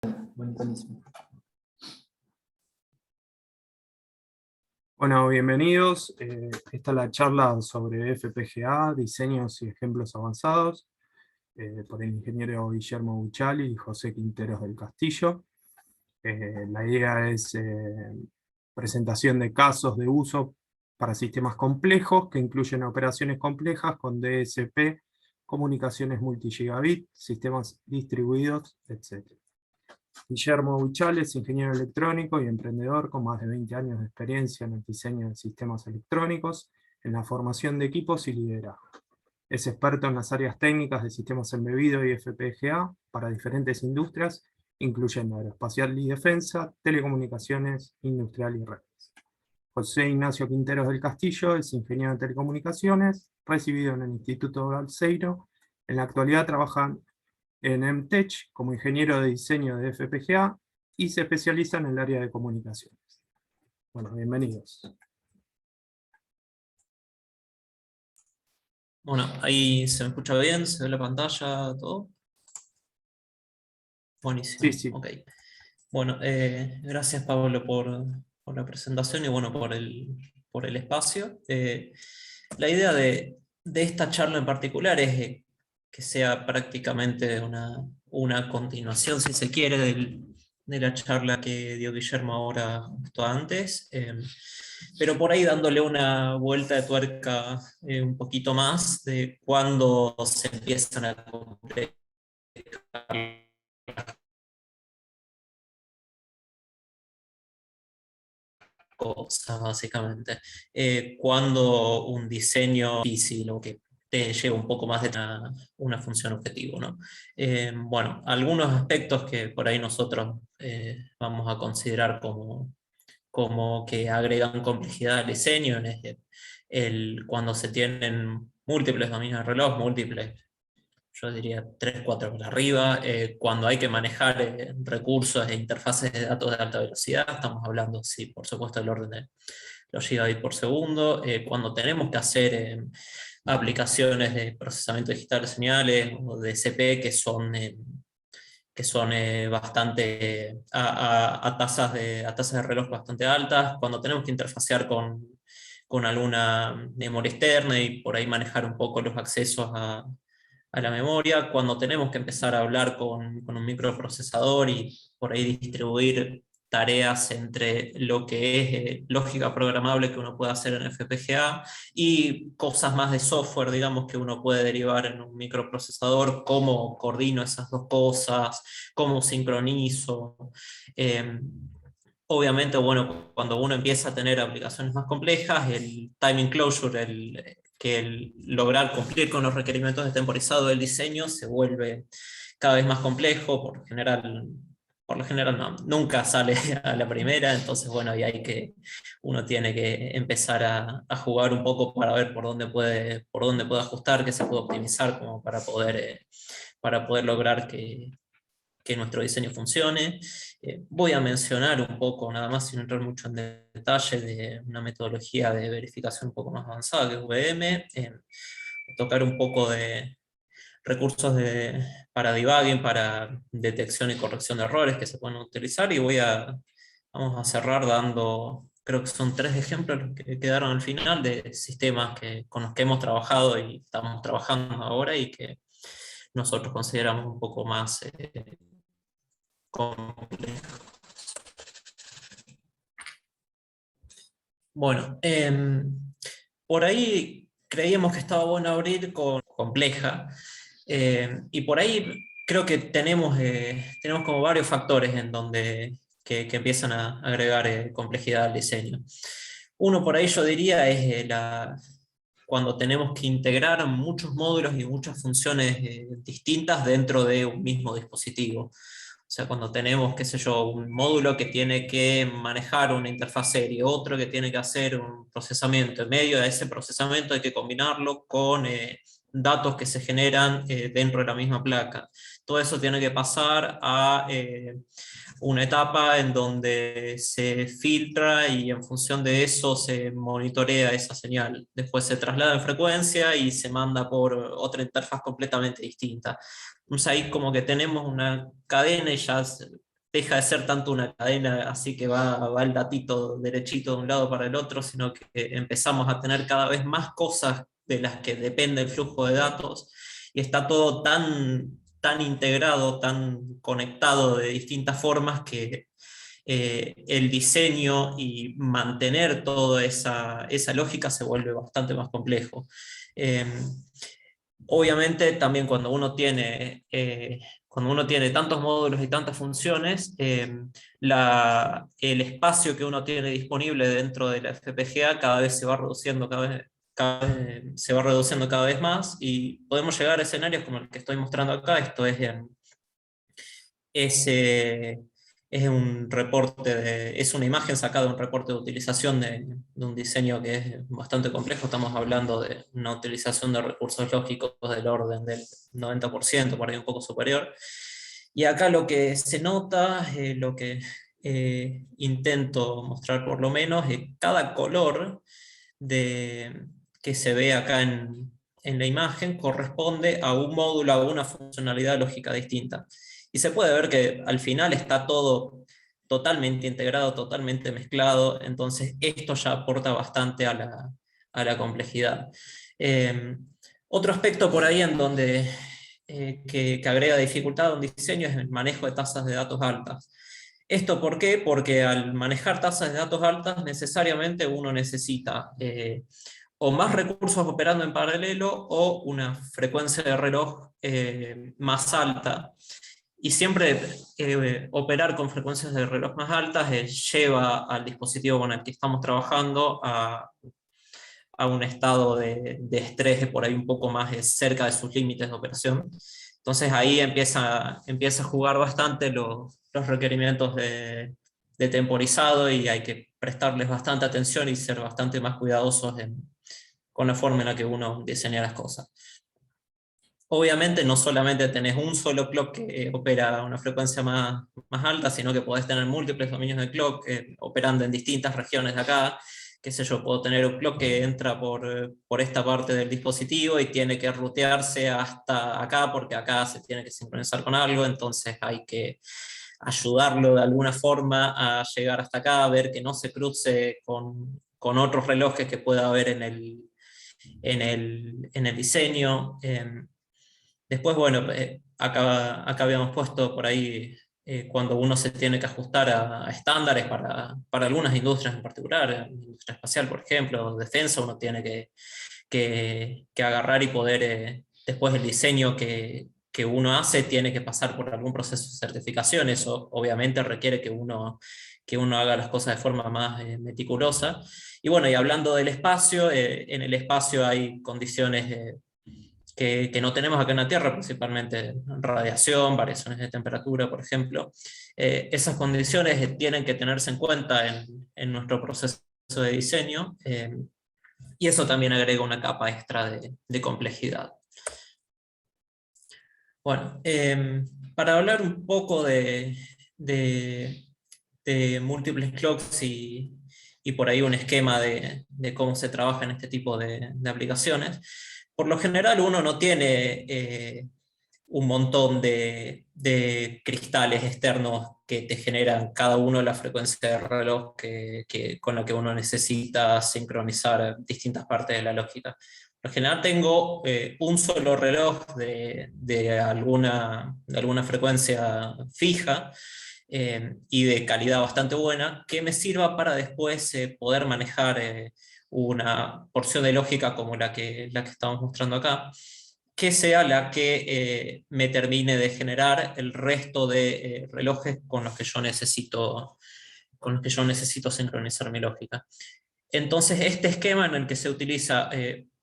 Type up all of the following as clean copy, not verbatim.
Buenísimo. Bueno, bienvenidos. Esta es la charla sobre FPGA, diseños y ejemplos avanzados, por el ingeniero Guillermo Buchali y José Quinteros del Castillo. La idea es presentación de casos de uso para sistemas complejos que incluyen operaciones complejas con DSP, comunicaciones multigigabit, sistemas distribuidos, etc. Guillermo Buchal es ingeniero electrónico y emprendedor con más de 20 años de experiencia en el diseño de sistemas electrónicos, en la formación de equipos y liderazgo. Es experto en las áreas técnicas de sistemas embebidos y FPGA para diferentes industrias, incluyendo aeroespacial y defensa, telecomunicaciones, industrial y redes. José Ignacio Quinteros del Castillo es ingeniero de telecomunicaciones, recibido en el Instituto Balseiro. En la actualidad trabaja en MTech como ingeniero de diseño de FPGA y se especializa en el área de comunicaciones. Bueno, bienvenidos. Bueno, ahí se me escucha bien, se ve la pantalla, todo. Buenísimo, Sí. ok. Bueno, gracias Pablo por la presentación y bueno, por el espacio. La idea de esta charla en particular es que sea prácticamente una continuación, si se quiere, de la charla que dio Guillermo ahora justo antes, pero por ahí dándole una vuelta de tuerca un poquito más de cuando se empiezan a complicar cosas, básicamente. Cuando un diseño difícil o que te lleva un poco más de una función objetivo, ¿no? Bueno, algunos aspectos que por ahí nosotros vamos a considerar como que agregan complejidad al diseño, es cuando se tienen múltiples dominios de reloj, múltiples, yo diría 3, 4 por arriba, cuando hay que manejar recursos e interfaces de datos de alta velocidad, estamos hablando, sí, por supuesto, del orden de los gigabits por segundo, cuando tenemos que hacer aplicaciones de procesamiento digital de señales o de CP que son bastante a tasas de reloj bastante altas, cuando tenemos que interfacear con alguna memoria externa y por ahí manejar un poco los accesos a la memoria, cuando tenemos que empezar a hablar con un microprocesador y por ahí distribuir tareas entre lo que es lógica programable que uno puede hacer en FPGA y cosas más de software, digamos, que uno puede derivar en un microprocesador, cómo coordino esas dos cosas, cómo sincronizo. Eh, Obviamente, bueno, cuando uno empieza a tener aplicaciones más complejas, el timing closure, el lograr cumplir con los requerimientos de temporizado del diseño se vuelve cada vez más complejo, por lo general no, nunca sale a la primera, entonces bueno, y uno tiene que empezar a jugar un poco para ver por dónde puede ajustar, qué se puede optimizar como para poder lograr que nuestro diseño funcione. Voy a mencionar un poco, nada más sin entrar mucho en detalle, de una metodología de verificación un poco más avanzada que es VM, tocar un poco de recursos para debugging, para detección y corrección de errores que se pueden utilizar, y vamos a cerrar dando, creo que son 3 ejemplos los que quedaron al final de sistemas con los que hemos trabajado y estamos trabajando ahora y que nosotros consideramos un poco más complejo. Bueno, por ahí creíamos que estaba bueno abrir con compleja, y por ahí creo que tenemos como varios factores en donde que empiezan a agregar complejidad al diseño. Uno por ahí yo diría es cuando tenemos que integrar muchos módulos y muchas funciones distintas dentro de un mismo dispositivo. O sea, cuando tenemos, qué sé yo, un módulo que tiene que manejar una interfaz serie, otro que tiene que hacer un procesamiento, en medio de ese procesamiento hay que combinarlo con datos que se generan dentro de la misma placa. Todo eso tiene que pasar a una etapa en donde se filtra y en función de eso se monitorea esa señal. Después se traslada en frecuencia y se manda por otra interfaz completamente distinta. Entonces ahí como que tenemos una cadena y ya deja de ser tanto una cadena, así que va el datito derechito de un lado para el otro, sino que empezamos a tener cada vez más cosas de las que depende el flujo de datos, y está todo tan integrado, tan conectado de distintas formas que el diseño y mantener toda esa lógica se vuelve bastante más complejo. Eh, Obviamente también cuando uno tiene tantos módulos y tantas funciones, el espacio que uno tiene disponible dentro de la FPGA cada vez se va reduciendo, se va reduciendo cada vez más, y podemos llegar a escenarios como el que estoy mostrando acá. Esto es, eh, es un reporte es una imagen sacada de un reporte de utilización de un diseño que es bastante complejo. Estamos hablando de una utilización de recursos lógicos del orden del 90%, por ahí un poco superior. Y acá lo que se nota, lo que intento mostrar por lo menos, es cada color de, que se ve acá en la imagen corresponde a un módulo, a una funcionalidad lógica distinta. Y se puede ver que al final está todo totalmente integrado, totalmente mezclado, entonces esto ya aporta bastante a la complejidad. Eh, Otro aspecto por ahí en donde que agrega dificultad a un diseño es el manejo de tasas de datos altas. ¿Esto por qué? Porque al manejar tasas de datos altas necesariamente uno necesita o más recursos operando en paralelo o una frecuencia de reloj más alta. Y siempre operar con frecuencias de reloj más altas lleva al dispositivo con el que estamos trabajando a un estado de estrés de por ahí un poco más cerca de sus límites de operación. Entonces ahí empieza a jugar bastante los requerimientos de temporizado, y hay que prestarles bastante atención y ser bastante más cuidadosos con la forma en la que uno diseña las cosas. Obviamente no solamente tenés un solo clock que opera a una frecuencia más alta, sino que podés tener múltiples dominios de clock operando en distintas regiones de acá. Qué sé yo, puedo tener un clock que entra por esta parte del dispositivo y tiene que rutearse hasta acá, porque acá se tiene que sincronizar con algo, entonces hay que ayudarlo de alguna forma a llegar hasta acá, a ver que no se cruce con otros relojes que pueda haber en el diseño. Después, bueno, acá habíamos puesto por ahí cuando uno se tiene que ajustar a estándares para algunas industrias en particular, la industria espacial, por ejemplo, defensa, uno tiene que agarrar y poder, después el diseño que uno hace tiene que pasar por algún proceso de certificación. Eso obviamente requiere que uno haga las cosas de forma más meticulosa. Y bueno, y hablando del espacio, en el espacio hay condiciones que no tenemos acá en la Tierra, principalmente radiación, variaciones de temperatura, por ejemplo. Esas condiciones tienen que tenerse en cuenta en nuestro proceso de diseño, y eso también agrega una capa extra de complejidad. Bueno, para hablar un poco de múltiples clocks y por ahí un esquema de cómo se trabaja en este tipo de aplicaciones. Por lo general uno no tiene un montón de cristales externos que te generan cada uno la frecuencia de reloj con la que uno necesita sincronizar distintas partes de la lógica. Por lo general tengo un solo reloj de alguna frecuencia fija y de calidad bastante buena, que me sirva para después poder manejar una porción de lógica como la que estamos mostrando acá, que sea la que me termine de generar el resto de relojes con los que yo necesito sincronizar mi lógica. Entonces, este esquema en el que se utiliza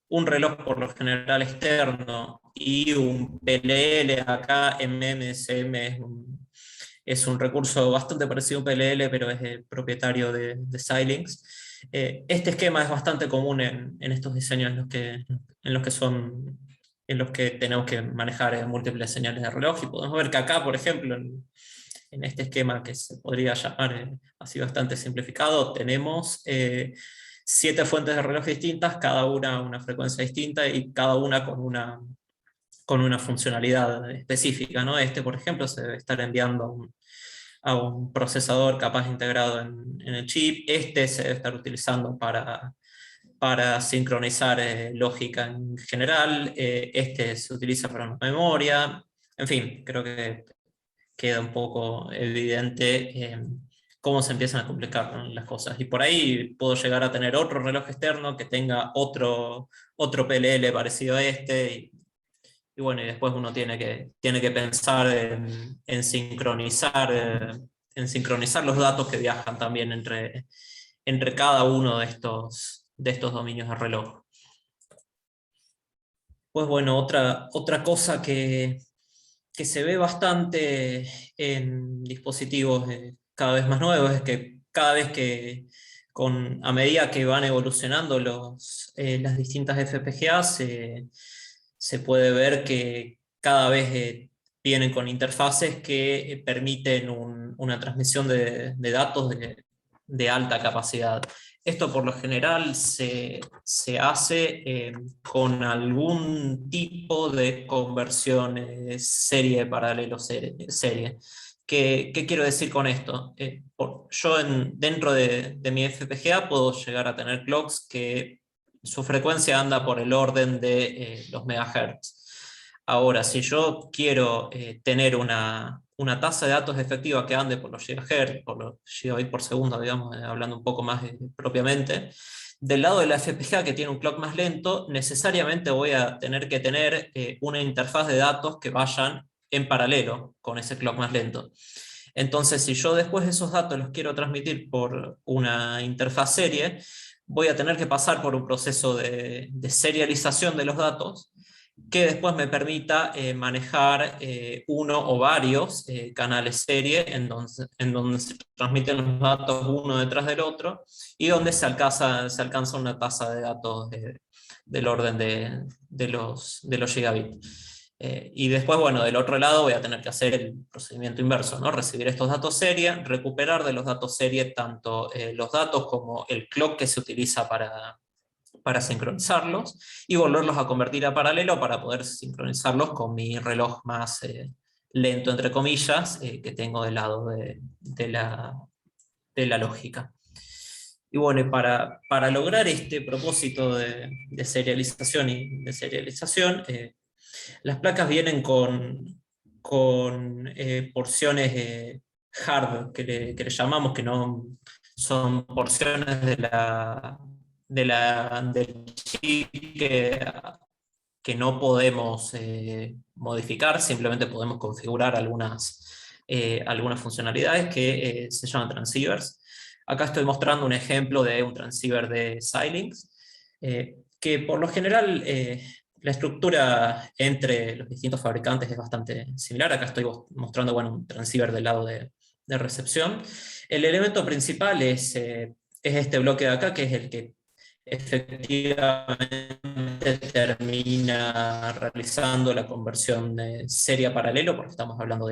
un reloj por lo general externo y un PLL, acá MMSM es un recurso bastante parecido a un PLL, pero es el propietario de Xilinx. Este esquema es bastante común en estos diseños en los que tenemos que manejar múltiples señales de reloj, y podemos ver que acá, por ejemplo, en este esquema que se podría llamar así bastante simplificado, tenemos 7 fuentes de reloj distintas, cada una frecuencia distinta y cada una con una funcionalidad específica, ¿no? Este, por ejemplo, se debe estar enviando a un procesador capaz integrado en el chip. Este se debe estar utilizando para sincronizar lógica en general, este se utiliza para una memoria, en fin, creo que queda un poco evidente cómo se empiezan a complicar, ¿no?, las cosas. Y por ahí puedo llegar a tener otro reloj externo que tenga otro PLL parecido a este, y bueno, y después uno tiene que pensar en sincronizar los datos que viajan también entre cada uno de estos dominios de reloj. Pues bueno, otra cosa que se ve bastante en dispositivos cada vez más nuevos es que cada vez a medida que van evolucionando las distintas FPGA, se puede ver que cada vez vienen con interfaces que permiten una transmisión de datos de alta capacidad. Esto por lo general se hace con algún tipo de conversión serie paralelo serie. ¿Qué quiero decir con esto? Yo dentro de mi FPGA puedo llegar a tener clocks que su frecuencia anda por el orden de los megahertz. Ahora, si yo quiero tener una tasa de datos efectiva que ande por los gigahertz, por los gigabits por segundo, digamos, hablando un poco más propiamente, del lado de la FPGA que tiene un clock más lento, necesariamente voy a tener que tener una interfaz de datos que vayan en paralelo con ese clock más lento. Entonces, si yo después esos datos los quiero transmitir por una interfaz serie, voy a tener que pasar por un proceso de serialización de los datos que después me permita manejar uno o varios canales serie en donde se transmiten los datos uno detrás del otro y donde se alcanza una tasa de datos del orden de los gigabits. Y después, bueno, del otro lado voy a tener que hacer el procedimiento inverso, ¿no? Recibir estos datos serie, recuperar de los datos serie tanto los datos como el clock que se utiliza para sincronizarlos y volverlos a convertir a paralelo para poder sincronizarlos con mi reloj más lento, entre comillas, que tengo del lado de la lógica. Y bueno, para lograr este propósito de serialización y de serialización, las placas vienen con porciones hard, que le llamamos, que no son porciones del chip que no podemos modificar, simplemente podemos configurar algunas funcionalidades que se llaman transceivers. Acá estoy mostrando un ejemplo de un transceiver de Xilinx, que por lo general la estructura entre los distintos fabricantes es bastante similar. Acá estoy mostrando, bueno, un transceiver del lado de recepción. El elemento principal es este bloque de acá, que es el que efectivamente termina realizando la conversión de serie a paralelo, porque estamos hablando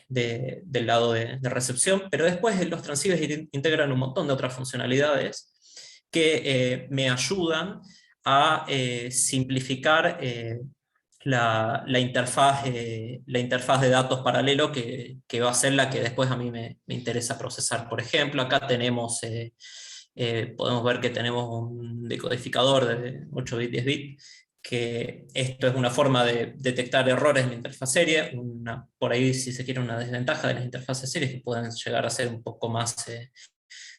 del lado de recepción, pero después los transceivers integran un montón de otras funcionalidades que me ayudan a simplificar la interfaz de datos paralelo que va a ser la que después a mí me interesa procesar. Por ejemplo, acá tenemos, podemos ver que tenemos un decodificador de 8 bits, 10 bits, que esto es una forma de detectar errores en la interfaz serie, por ahí si se quiere una desventaja de las interfaces series que pueden llegar a ser un poco más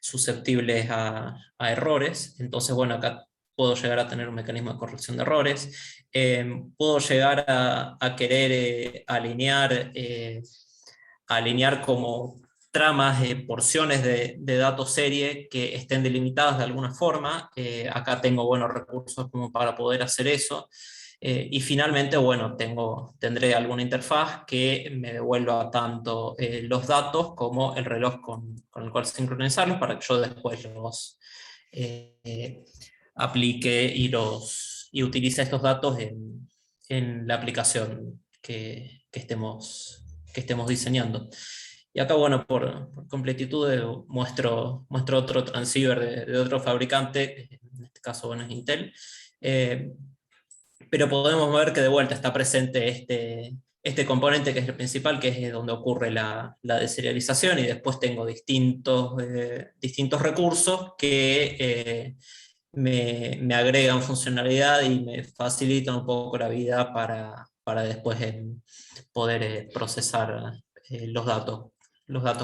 susceptibles a errores. Entonces, bueno, acá puedo llegar a tener un mecanismo de corrección de errores, puedo llegar a querer alinear como tramas, porciones de datos serie que estén delimitadas de alguna forma. Acá tengo buenos recursos como para poder hacer eso. Y finalmente, bueno, tendré alguna interfaz que me devuelva tanto los datos como el reloj con el cual sincronizarlos para que yo después los aplique y utilice estos datos en la aplicación que estemos diseñando. Y acá, bueno, por completitud muestro otro transceiver de otro fabricante, en este caso, bueno, es Intel. Pero podemos ver que de vuelta está presente este componente que es el principal, que es donde ocurre la deserialización, y después tengo distintos recursos que me agregan funcionalidad y me facilitan un poco la vida para después poder procesar los datos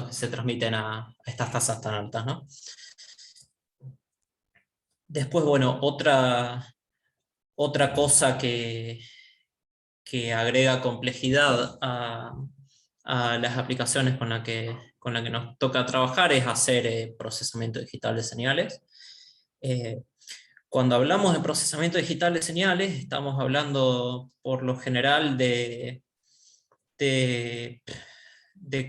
que se transmiten a estas tasas tan altas, ¿no? Después, bueno, otra cosa que agrega complejidad a las aplicaciones con la que nos toca trabajar es hacer procesamiento digital de señales. Cuando hablamos de procesamiento digital de señales, estamos hablando por lo general de, de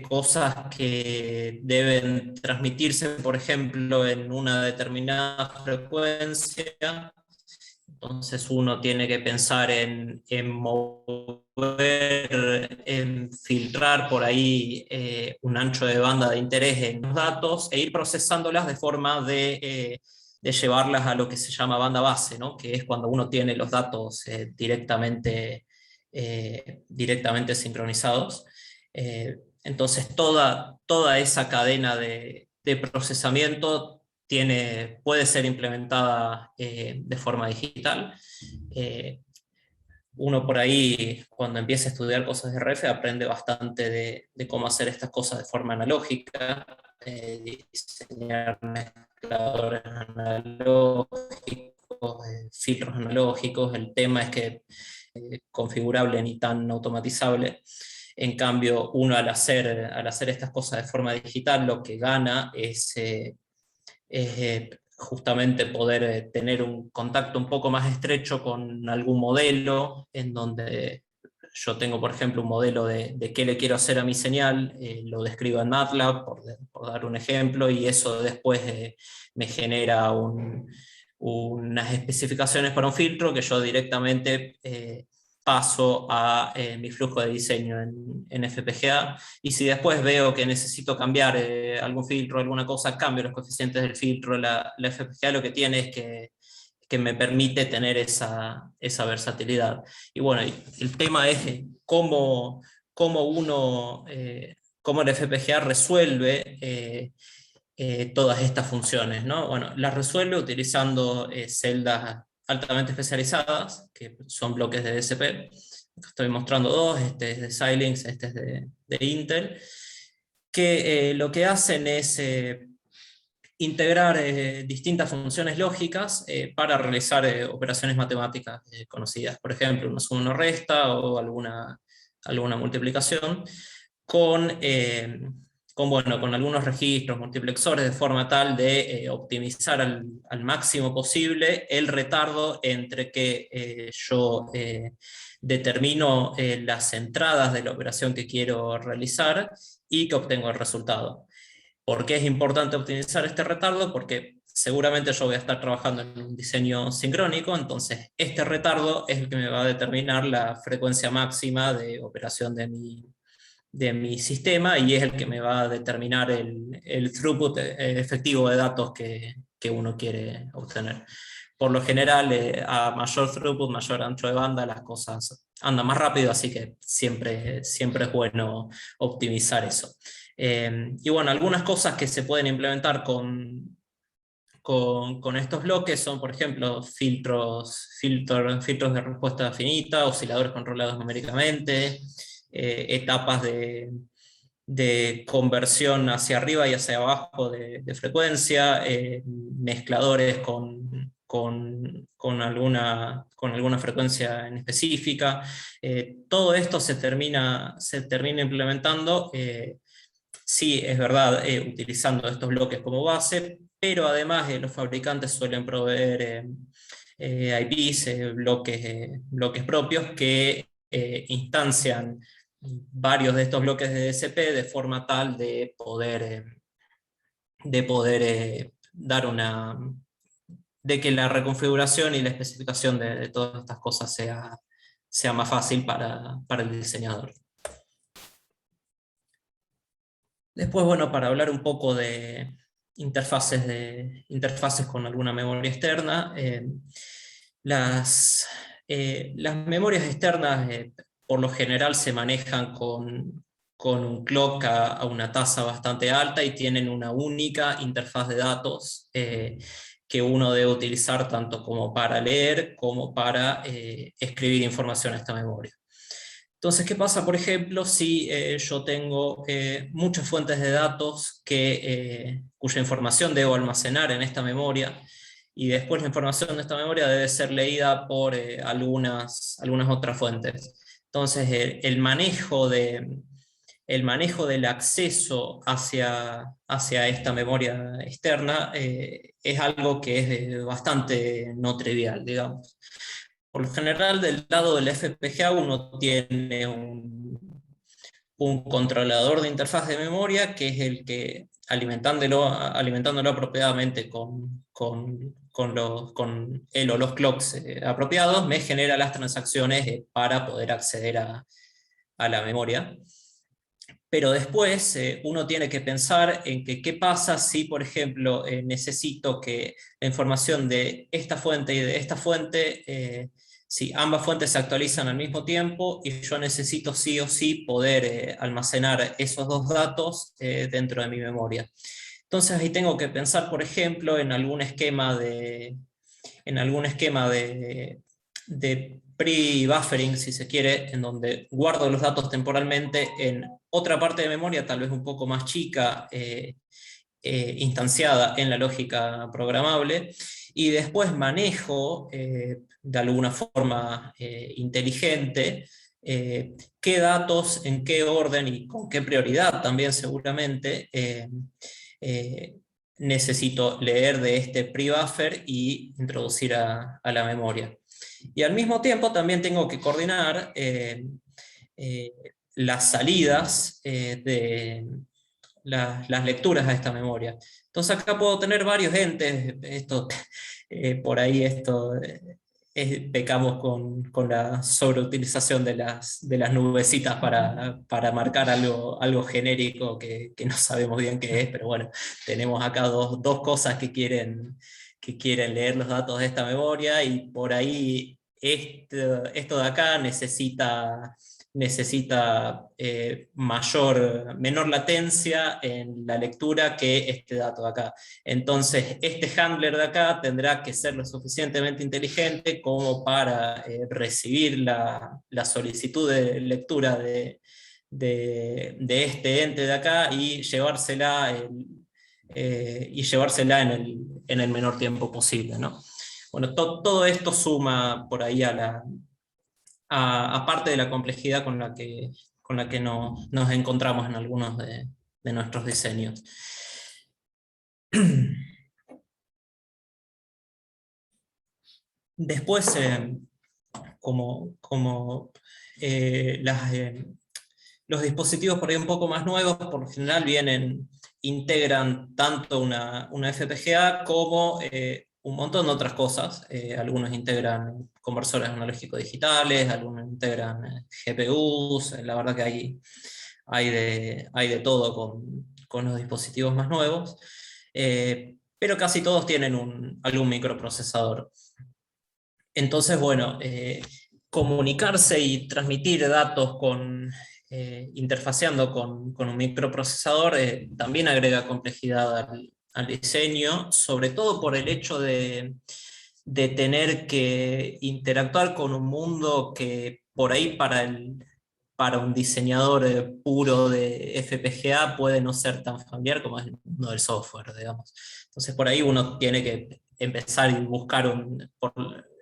cosas que deben transmitirse, por ejemplo, en una determinada frecuencia. Entonces uno tiene que pensar en mover, en filtrar por ahí un ancho de banda de interés en los datos e ir procesándolas de forma de llevarlas a lo que se llama banda base, ¿no? Que es cuando uno tiene los datos directamente sincronizados. Entonces toda esa cadena de procesamiento puede ser implementada de forma digital. Uno por ahí, cuando empieza a estudiar cosas de RF, aprende bastante de cómo hacer estas cosas de forma analógica, diseñar mezcladores analógicos, filtros analógicos. El tema es que configurable ni tan automatizable. En cambio, uno al hacer estas cosas de forma digital, lo que gana es justamente poder tener un contacto un poco más estrecho con algún modelo, en donde yo tengo, por ejemplo, un modelo de qué le quiero hacer a mi señal, lo describo en MATLAB, por dar un ejemplo, y eso después me genera unas especificaciones para un filtro que yo directamente paso a mi flujo de diseño en FPGA, y si después veo que necesito cambiar algún filtro, alguna cosa, cambio los coeficientes del filtro. La FPGA lo que tiene es que me permite tener esa versatilidad. Y bueno, el tema es cómo la FPGA resuelve todas estas funciones, ¿no? Bueno, las resuelve utilizando celdas altamente especializadas, que son bloques de DSP. Estoy mostrando dos, este es de Xilinx, este es de Intel, que lo que hacen es integrar distintas funciones lógicas para realizar operaciones matemáticas conocidas, por ejemplo, una suma, una resta o alguna multiplicación, con algunos registros, multiplexores, de forma tal de optimizar al máximo posible el retardo entre que yo determino las entradas de la operación que quiero realizar y que obtengo el resultado. ¿Por qué es importante optimizar este retardo? Porque seguramente yo voy a estar trabajando en un diseño sincrónico, entonces este retardo es el que me va a determinar la frecuencia máxima de operación de mi sistema, y es el que me va a determinar el throughput efectivo de datos que uno quiere obtener. Por lo general, a mayor throughput, mayor ancho de banda, las cosas andan más rápido, así que siempre es bueno optimizar eso. Y bueno, algunas cosas que se pueden implementar con estos bloques son, por ejemplo, filtros de respuesta finita, osciladores controlados numéricamente, etapas de conversión hacia arriba y hacia abajo de frecuencia, mezcladores con alguna frecuencia en específica. Todo esto se termina implementando, sí, es verdad, utilizando estos bloques como base, pero además los fabricantes suelen proveer IPs, bloques propios que instancian varios de estos bloques de DSP de forma tal de poder dar de que la reconfiguración y la especificación de todas estas cosas sea más fácil para el diseñador. Después, bueno, para hablar un poco de interfaces con alguna memoria externa, las memorias externas por lo general se manejan con un clock a una tasa bastante alta y tienen una única interfaz de datos que uno debe utilizar tanto como para leer como para escribir información a esta memoria. Entonces, ¿qué pasa, por ejemplo, si yo tengo muchas fuentes de datos cuya información debo almacenar en esta memoria, y después la información de esta memoria debe ser leída por algunas otras fuentes? Entonces, el manejo del acceso hacia esta memoria externa es algo que es bastante no trivial, digamos. Por lo general, del lado del FPGA uno tiene un controlador de interfaz de memoria, que es el que, alimentándolo apropiadamente con él o los clocks apropiados, me genera las transacciones para poder acceder a la memoria. Pero después uno tiene que pensar en que qué pasa si, por ejemplo, necesito que la información de esta fuente y de esta fuente, si ambas fuentes se actualizan al mismo tiempo y yo necesito sí o sí poder almacenar esos dos datos dentro de mi memoria. Entonces ahí tengo que pensar, por ejemplo, en algún esquema de pre-buffering, si se quiere, en donde guardo los datos temporalmente en otra parte de memoria, tal vez un poco más chica, instanciada en la lógica programable, y después manejo de alguna forma inteligente qué datos, en qué orden y con qué prioridad también seguramente eh, necesito leer de este pre-buffer y introducir a la memoria. Y al mismo tiempo también tengo que coordinar eh, las salidas de las lecturas a esta memoria. Entonces acá puedo tener varios entes, por ahí pecamos con la sobreutilización de las nubecitas para marcar algo genérico que no sabemos bien qué es, pero bueno, tenemos acá dos cosas que quieren leer los datos de esta memoria, y por ahí esto de acá necesita menor latencia en la lectura que este dato de acá. Entonces, este handler de acá tendrá que ser lo suficientemente inteligente como para recibir la solicitud de lectura de este ente de acá y llevársela en el menor tiempo posible, ¿no? Bueno, todo esto suma por ahí aparte de la complejidad con la que nos encontramos en algunos de nuestros diseños. Después, los dispositivos por ahí un poco más nuevos, por lo general integran tanto una FPGA como un montón de otras cosas. Algunos integran conversores analógicos digitales, algunos integran GPUs, la verdad que hay de todo con los dispositivos más nuevos, pero casi todos tienen algún microprocesador. Entonces, bueno, comunicarse y transmitir datos interfaceando con un microprocesador también agrega complejidad al diseño, sobre todo por el hecho de tener que interactuar con un mundo que por ahí para un diseñador puro de FPGA puede no ser tan familiar como es el mundo del software, digamos. Entonces por ahí uno tiene que empezar y buscar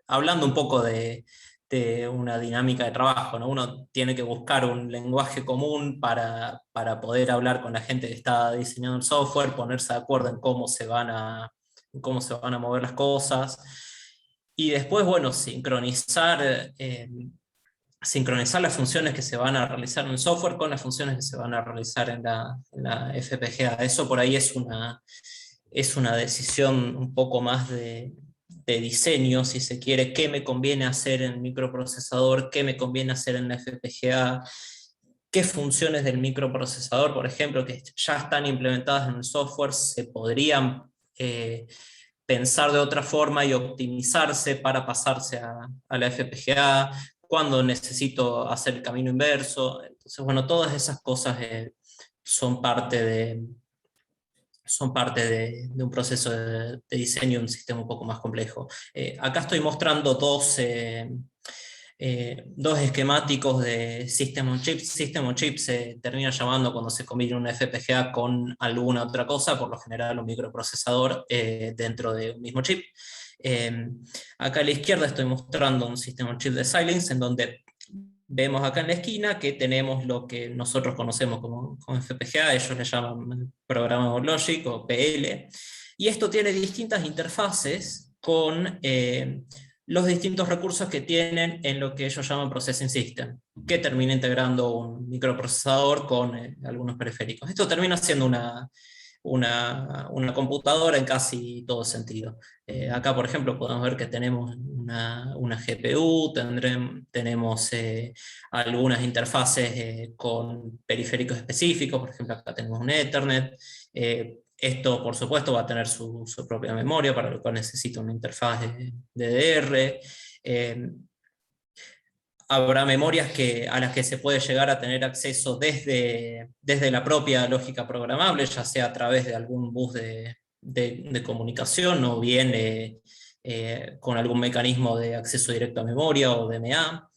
hablando un poco de una dinámica de trabajo, ¿no? Uno tiene que buscar un lenguaje común para poder hablar con la gente que está diseñando el software, ponerse de acuerdo en cómo se van a mover las cosas, y después, bueno, sincronizar las funciones que se van a realizar en el software con las funciones que se van a realizar en la FPGA. Eso por ahí es una decisión un poco más de diseño, si se quiere, qué me conviene hacer en el microprocesador, qué me conviene hacer en la FPGA, qué funciones del microprocesador, por ejemplo, que ya están implementadas en el software, se podrían pensar de otra forma y optimizarse para pasarse a la FPGA, cuándo necesito hacer el camino inverso. Entonces, bueno, todas esas cosas son parte de un proceso de diseño de un sistema un poco más complejo. Acá estoy mostrando dos esquemáticos de System on Chip. System on Chip se termina llamando cuando se combina un FPGA con alguna otra cosa, por lo general un microprocesador dentro de un mismo chip. Acá a la izquierda estoy mostrando un System on Chip de Xilinx, en donde vemos acá en la esquina que tenemos lo que nosotros conocemos como FPGA, ellos le llaman Programmable Logic o PL, y esto tiene distintas interfaces con los distintos recursos que tienen en lo que ellos llaman Processing System, que termina integrando un microprocesador con algunos periféricos. Esto termina siendo una computadora en casi todo sentido. Acá, por ejemplo, podemos ver que tenemos una GPU, tenemos algunas interfaces con periféricos específicos, por ejemplo, acá tenemos un Ethernet. Esto, por supuesto, va a tener su propia memoria, para lo cual necesita una interfaz de DDR. Habrá memorias a las que se puede llegar a tener acceso desde la propia lógica programable, ya sea a través de algún bus de comunicación o bien con algún mecanismo de acceso directo a memoria o DMA.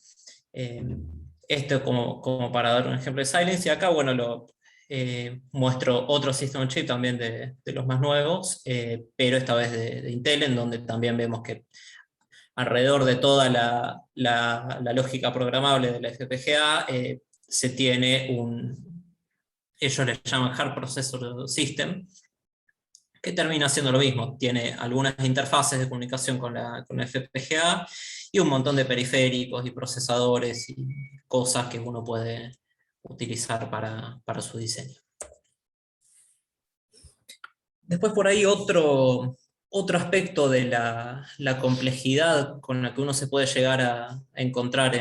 Esto como para dar un ejemplo de Xilinx, y acá bueno, muestro otro System on Chip también de los más nuevos, pero esta vez de Intel, en donde también vemos que alrededor de toda la lógica programable de la FPGA, se tiene ellos le llaman Hard Processor System, que termina siendo lo mismo. Tiene algunas interfaces de comunicación con la FPGA y un montón de periféricos y procesadores y cosas que uno puede utilizar para su diseño. Después por ahí otro aspecto de la complejidad con la que uno se puede llegar a encontrar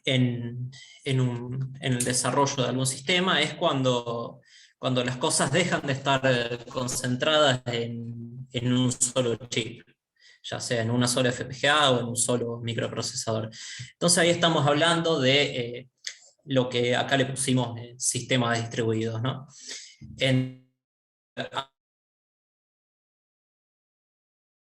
en el desarrollo de algún sistema es cuando las cosas dejan de estar concentradas en un solo chip, ya sea en una sola FPGA o en un solo microprocesador. Entonces ahí estamos hablando de lo que acá le pusimos sistemas distribuidos, ¿no?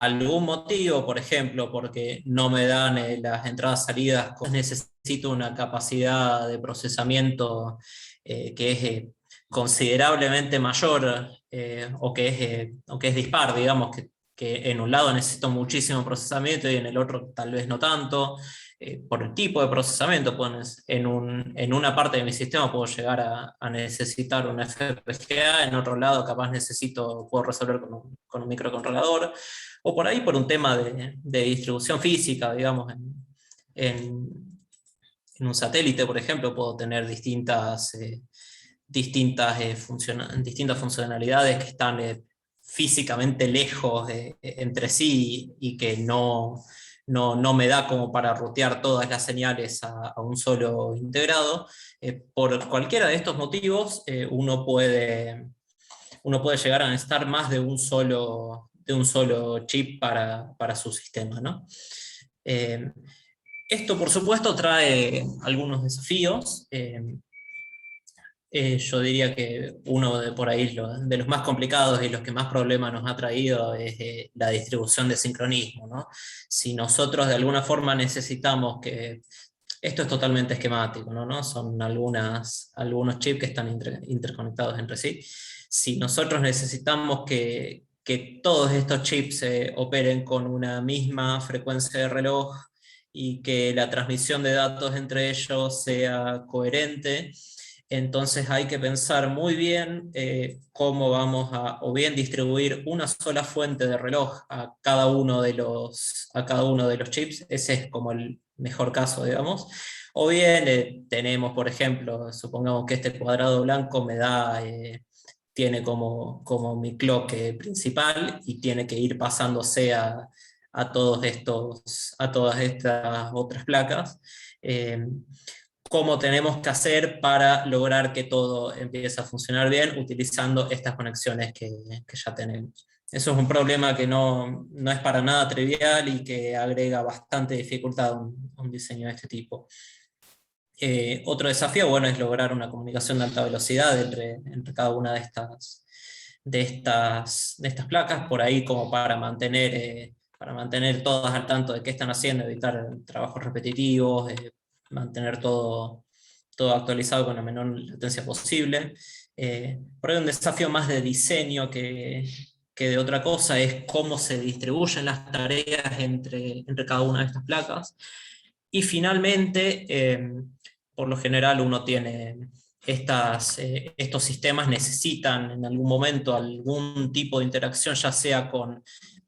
Algún motivo, por ejemplo, porque no me dan las entradas-salidas, necesito una capacidad de procesamiento que es considerablemente mayor o que es dispar, digamos, que en un lado necesito muchísimo procesamiento y en el otro tal vez no tanto. Por el tipo de procesamiento, pues en una parte de mi sistema puedo llegar a necesitar una FPGA, en otro lado capaz puedo resolver con un microcontrolador, o por ahí por un tema de distribución física, digamos, en un satélite, por ejemplo, puedo tener distintas funcionalidades que están físicamente lejos entre sí y que no me da como para rutear todas las señales a un solo integrado. Por cualquiera de estos motivos, uno puede llegar a necesitar más de un solo chip para su sistema, ¿no? Esto, por supuesto, trae algunos desafíos. Yo diría que uno de por ahí de los más complicados y los que más problemas nos ha traído es la distribución de sincronismo, ¿no? Si nosotros de alguna forma necesitamos que... Esto es totalmente esquemático, ¿no? Son algunos chips que están interconectados entre sí. Si nosotros necesitamos que todos estos chips operen con una misma frecuencia de reloj y que la transmisión de datos entre ellos sea coherente, entonces hay que pensar muy bien cómo vamos a o bien distribuir una sola fuente de reloj a cada uno de los chips. Ese es como el mejor caso, digamos. O bien tenemos, por ejemplo, supongamos que este cuadrado blanco tiene como mi clock principal y tiene que ir pasándose a todas estas otras placas. ¿Cómo tenemos que hacer para lograr que todo empiece a funcionar bien utilizando estas conexiones que ya tenemos? Eso es un problema que no es para nada trivial y que agrega bastante dificultad a un diseño de este tipo. Otro desafío, bueno, es lograr una comunicación de alta velocidad entre cada una de estas placas, por ahí como para mantener todas al tanto de qué están haciendo, evitar trabajos repetitivos, mantener todo actualizado con la menor latencia posible. Por ahí un desafío más de diseño que de otra cosa es cómo se distribuyen las tareas entre cada una de estas placas. Y finalmente, por lo general uno tiene estos sistemas necesitan en algún momento algún tipo de interacción, ya sea con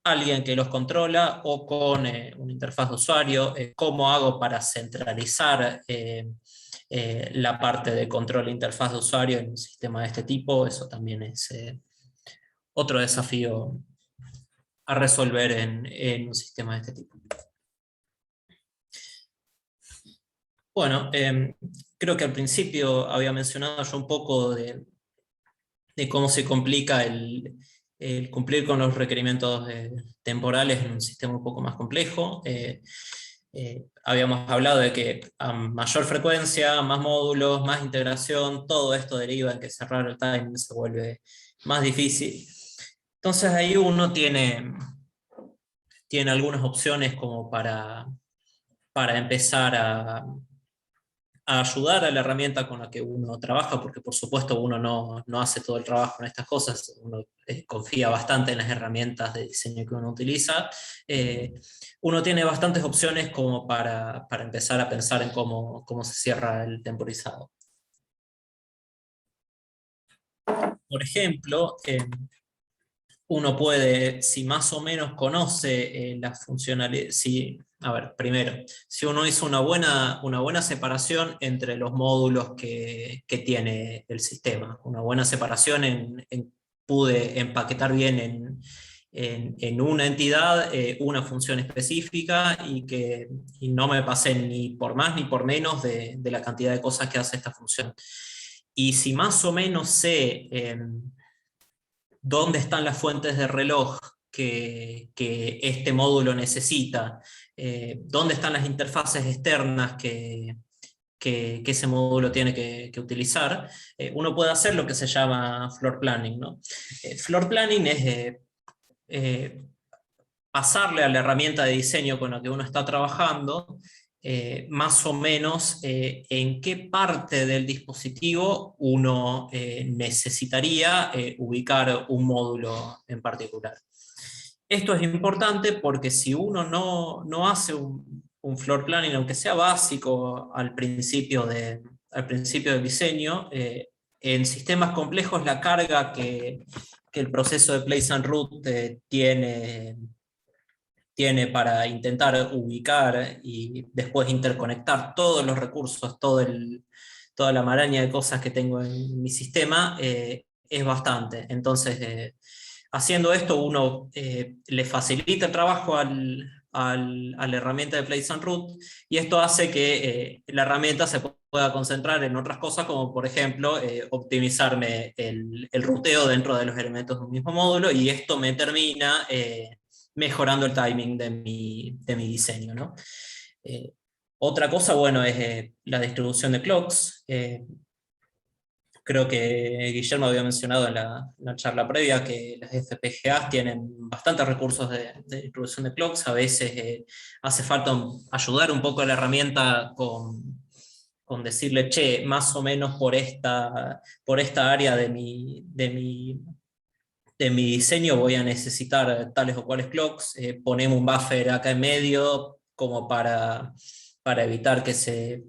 alguien que los controla o con una interfaz de usuario. ¿Cómo hago para centralizar la parte de control de interfaz de usuario en un sistema de este tipo? Eso también es otro desafío a resolver en un sistema de este tipo. Bueno, creo que al principio había mencionado yo un poco de cómo se complica el cumplir con los requerimientos temporales en un sistema un poco más complejo. Habíamos hablado de que a mayor frecuencia, más módulos, más integración, todo esto deriva en que cerrar el timing se vuelve más difícil. Entonces ahí uno tiene algunas opciones como para empezar a ayudar a la herramienta con la que uno trabaja, porque por supuesto uno no hace todo el trabajo en estas cosas, uno confía bastante en las herramientas de diseño que uno utiliza. Eh, Uno tiene bastantes opciones como para empezar a pensar en cómo se cierra el temporizado. Por ejemplo, uno puede, si más o menos conoce las funcionalidades, si, a ver, primero, si uno hizo una buena separación entre los módulos que tiene el sistema, una buena separación pude empaquetar bien en una entidad una función específica y no me pasé ni por más ni por menos de la cantidad de cosas que hace esta función. Y si más o menos sé dónde están las fuentes de reloj que este módulo necesita, dónde están las interfaces externas que ese módulo tiene que utilizar, uno puede hacer lo que se llama floor planning, ¿no? Floor planning es eh, pasarle a la herramienta de diseño con la que uno está trabajando, más o menos en qué parte del dispositivo uno necesitaría ubicar un módulo en particular. Esto es importante porque si uno no hace un floor planning, aunque sea básico al principio del diseño, en sistemas complejos la carga que el proceso de place and route tiene para intentar ubicar y después interconectar todos los recursos, toda la maraña de cosas que tengo en mi sistema, es bastante. Entonces, haciendo esto, uno le facilita el trabajo a la herramienta de Place and Route, y esto hace que la herramienta se pueda concentrar en otras cosas, como por ejemplo optimizarme el ruteo dentro de los elementos de un mismo módulo, y esto me termina mejorando el timing de mi diseño, ¿no? Eh, Otra cosa, bueno, es la distribución de clocks. Creo que Guillermo había mencionado en la charla previa que las FPGAs tienen bastantes recursos de distribución de clocks. A veces hace falta ayudar un poco a la herramienta con decirle, che, más o menos por esta área de mi diseño voy a necesitar tales o cuales clocks, ponemos un buffer acá en medio como para evitar que se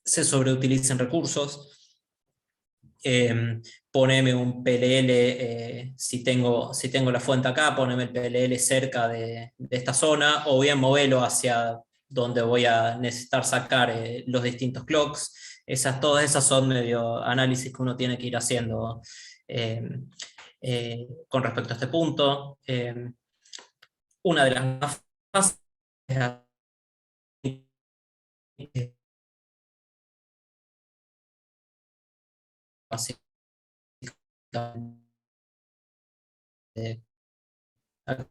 sobreutilicen recursos. Poneme un PLL, si tengo la fuente acá, poneme el PLL cerca de esta zona, o bien moverlo hacia donde voy a necesitar sacar los distintos clocks. Todas esas son medio análisis que uno tiene que ir haciendo eh, con respecto a este punto. Una de las más fáciles es acá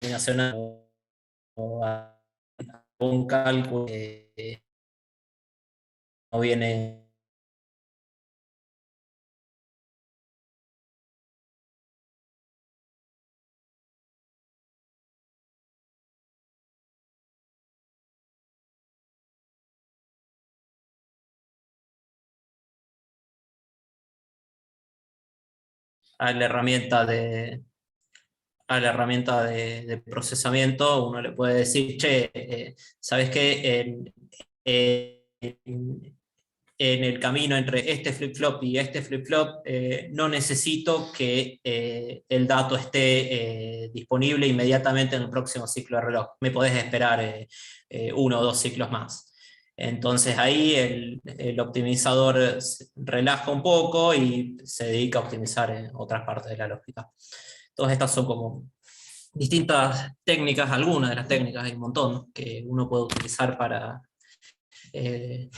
nacional o un cálculo que no viene a la herramienta de procesamiento. Uno le puede decir, che, ¿sabes qué? En el camino entre este flip-flop y este flip-flop, no necesito que el dato esté disponible inmediatamente en el próximo ciclo de reloj. Me podés esperar 1 o 2 ciclos más. Entonces ahí el optimizador relaja un poco y se dedica a optimizar en otras partes de la lógica. Todas estas son como distintas técnicas, algunas de las técnicas, hay un montón que uno puede utilizar para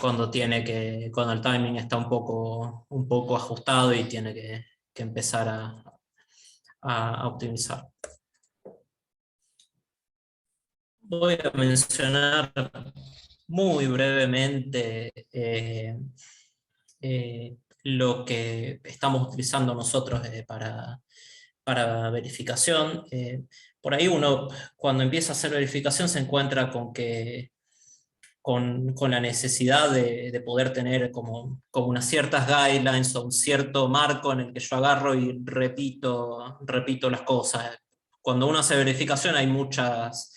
cuando el timing está un poco ajustado y tiene que empezar a optimizar. Voy a mencionar muy brevemente lo que estamos utilizando nosotros para verificación. Por ahí uno, cuando empieza a hacer verificación, se encuentra con la necesidad de poder tener como unas ciertas guidelines o un cierto marco en el que yo agarro y repito las cosas. Cuando uno hace verificación hay muchas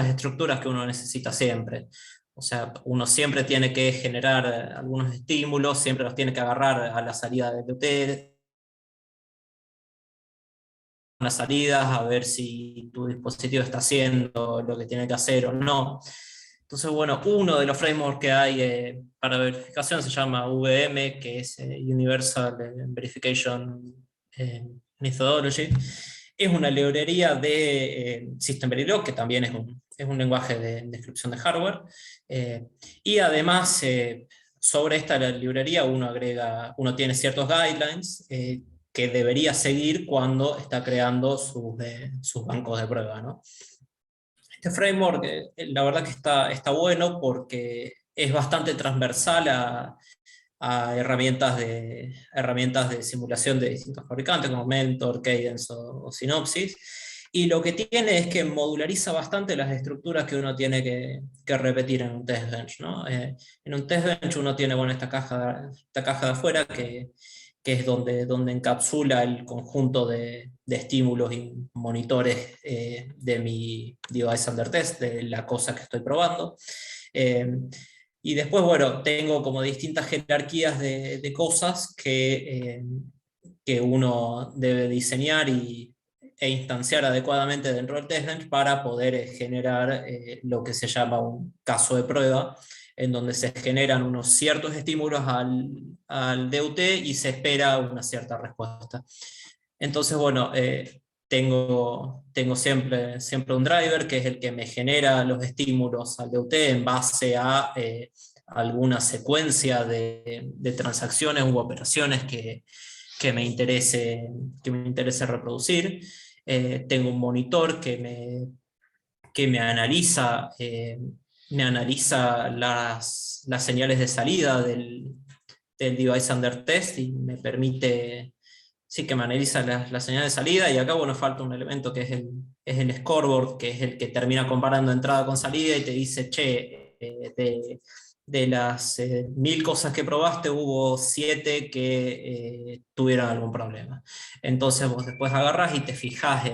estructuras que uno necesita siempre. O sea, uno siempre tiene que generar algunos estímulos, siempre los tiene que agarrar a la salida del DUT, las salidas, a ver si tu dispositivo está haciendo lo que tiene que hacer o no. Entonces, bueno, uno de los frameworks que hay para verificación se llama VM, que es Universal Verification Methodology. Es una librería de System Verilog, que también es un lenguaje de descripción de hardware. Y además, sobre esta librería uno tiene ciertos guidelines que debería seguir cuando está creando sus bancos de prueba, ¿no? Este framework, la verdad que está bueno porque es bastante transversal a herramientas de simulación de distintos fabricantes como Mentor, Cadence o Synopsys. Y lo que tiene es que modulariza bastante las estructuras que uno tiene que repetir en un test bench, ¿no? En un test bench uno tiene, bueno, esta caja de afuera que es donde encapsula el conjunto de estímulos y monitores de mi device under test, de la cosa que estoy probando. Y después, bueno, tengo como distintas jerarquías de cosas que uno debe diseñar e instanciar adecuadamente dentro del testbench para poder generar lo que se llama un caso de prueba, en donde se generan unos ciertos estímulos al DUT y se espera una cierta respuesta. Entonces, bueno, tengo siempre un driver que es el que me genera los estímulos al DUT en base a alguna secuencia de transacciones u operaciones que me interese reproducir. Tengo un monitor que me analiza las señales de salida del device under test y me permite, sí, que me analiza las señales de salida. Y acá, bueno, falta un elemento que es el scoreboard, que es el que termina comparando entrada con salida y te dice, che, de las 1000 cosas que probaste, hubo 7 que tuvieron algún problema. Entonces vos después agarrás y te fijás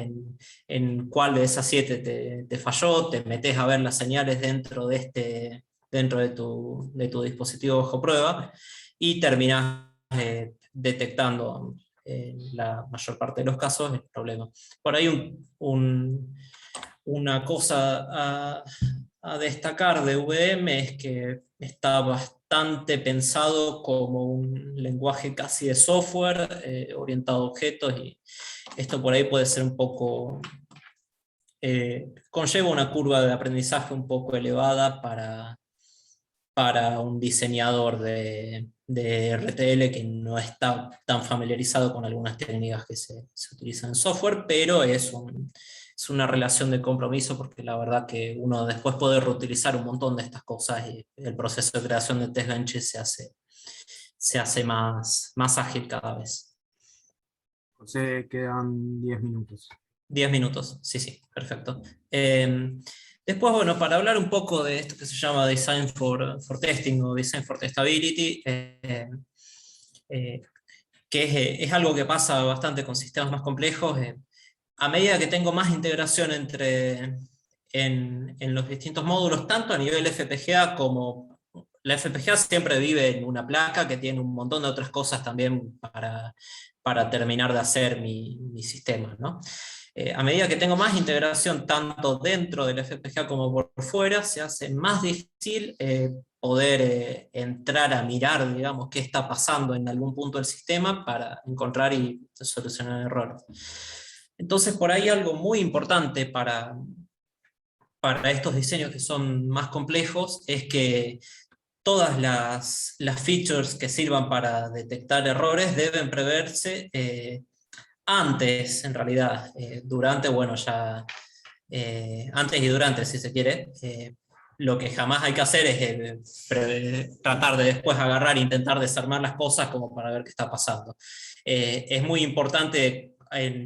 en cuál de esas 7 te falló, te metés a ver las señales dentro de tu dispositivo bajo prueba y terminás detectando en la mayor parte de los casos el problema. Por ahí una cosa a destacar de VM es que está bastante pensado como un lenguaje casi de software orientado a objetos, y esto por ahí puede ser un poco, conlleva una curva de aprendizaje un poco elevada para un diseñador de de RTL que no está tan familiarizado con algunas técnicas que se utilizan en software, pero es una relación de compromiso porque la verdad que uno después puede reutilizar un montón de estas cosas y el proceso de creación de test benches se hace más ágil cada vez. José, quedan 10 minutos. 10 minutos, sí, sí, perfecto. Después, bueno, para hablar un poco de esto que se llama Design for Testing o Design for Testability, que es algo que pasa bastante con sistemas más complejos. A medida que tengo más integración en los distintos módulos, tanto a nivel FPGA como la FPGA siempre vive en una placa que tiene un montón de otras cosas también para terminar de hacer mi sistema, ¿no? A medida que tengo más integración tanto dentro del FPGA como por fuera, se hace más difícil poder entrar a mirar, digamos, qué está pasando en algún punto del sistema para encontrar y solucionar errores. Entonces, por ahí algo muy importante para estos diseños que son más complejos es que todas las features que sirvan para detectar errores deben preverse antes, en realidad, durante, bueno, ya, antes y durante, si se quiere. Lo que jamás hay que hacer es tratar de después agarrar e intentar desarmar las cosas como para ver qué está pasando. Es muy importante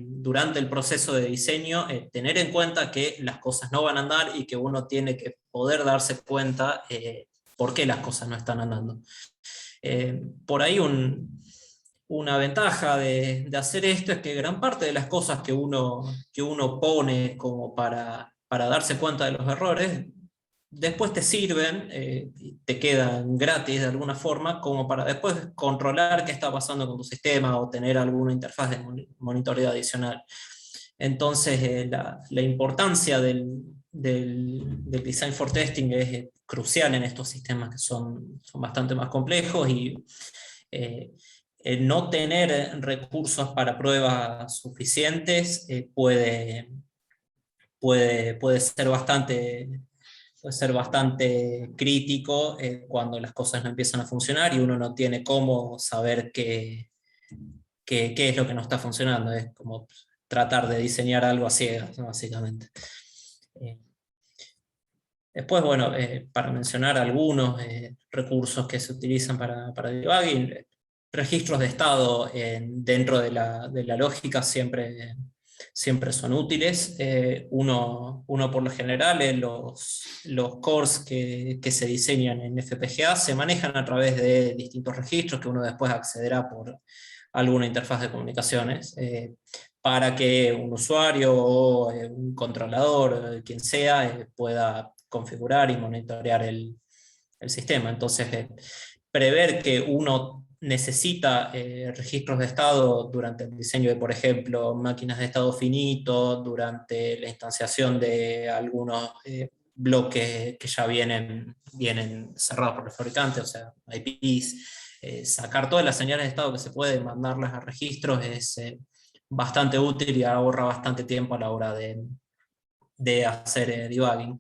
durante el proceso de diseño tener en cuenta que las cosas no van a andar y que uno tiene que poder darse cuenta por qué las cosas no están andando. Por ahí una ventaja de hacer esto es que gran parte de las cosas que uno pone como para darse cuenta de los errores, después te sirven, te quedan gratis de alguna forma, como para después controlar qué está pasando con tu sistema o tener alguna interfaz de monitoreo adicional. Entonces, la importancia del Design for Testing es crucial en estos sistemas que son bastante más complejos y el no tener recursos para pruebas suficientes puede ser bastante crítico cuando las cosas no empiezan a funcionar y uno no tiene cómo saber qué es lo que no está funcionando. Es como tratar de diseñar algo a ciegas, ¿no? Básicamente. Después, bueno, para mencionar algunos recursos que se utilizan para debugging, registros de estado dentro de la lógica siempre son útiles. Uno por lo general, los cores que se diseñan en FPGA se manejan a través de distintos registros que uno después accederá por alguna interfaz de comunicaciones, para que un usuario o un controlador, quien sea, pueda configurar y monitorear el sistema. Entonces, prever que uno necesita registros de estado durante el diseño de, por ejemplo, máquinas de estado finito, durante la instanciación de algunos bloques que ya vienen cerrados por el fabricante, o sea, IPs, sacar todas las señales de estado que se puede, mandarlas a registros es bastante útil y ahorra bastante tiempo a la hora de hacer debugging.